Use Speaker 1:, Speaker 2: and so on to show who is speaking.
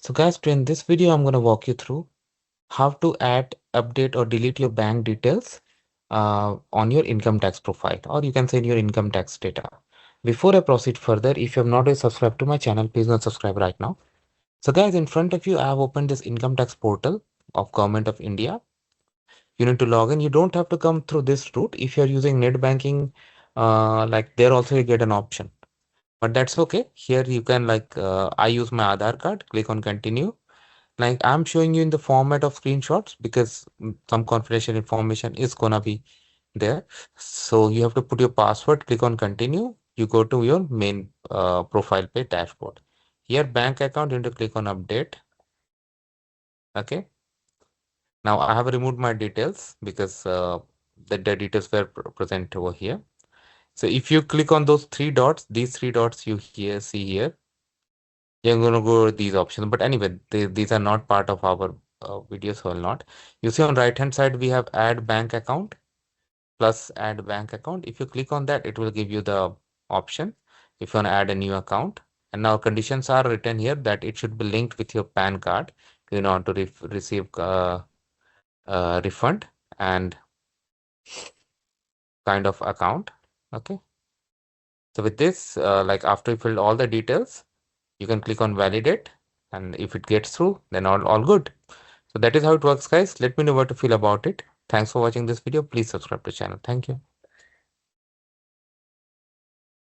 Speaker 1: So guys, in this video, I'm going to walk you through how to add, update or delete your bank details on your income tax profile, or you can say in your income tax data. Before I proceed further, if you have not yet subscribed to my channel, please go and subscribe right now. So guys, in front of you, I have opened this income tax portal of Government of India. You need to log in. You don't have to come through this route. If you're using net banking, like there also you get an option, but that's okay. Here you can I use my Aadhaar card, click on continue. Like I'm showing you in the format of screenshots because some confidential information is gonna be there. So you have to put your password, click on continue. You go to your main profile page dashboard. Here bank account, you need to click on update. Okay. Now I have removed my details because the details were present over here. So if you click on those three dots, these three dots you here see here, you're going to go with these options. But anyway, these are not part of our video, so I'll not. You see on right hand side, we have add bank account plus add bank account. If you click on that, it will give you the option if you want to add a new account. And now conditions are written here that it should be linked with your PAN card in order to receive refund and kind of account. Okay. So with this, like after you filled all the details, you can click on validate, and if it gets through, then all good. So that is how it works, guys. Let me know what you feel about it. Thanks for watching this video. Please subscribe to the channel. Thank you.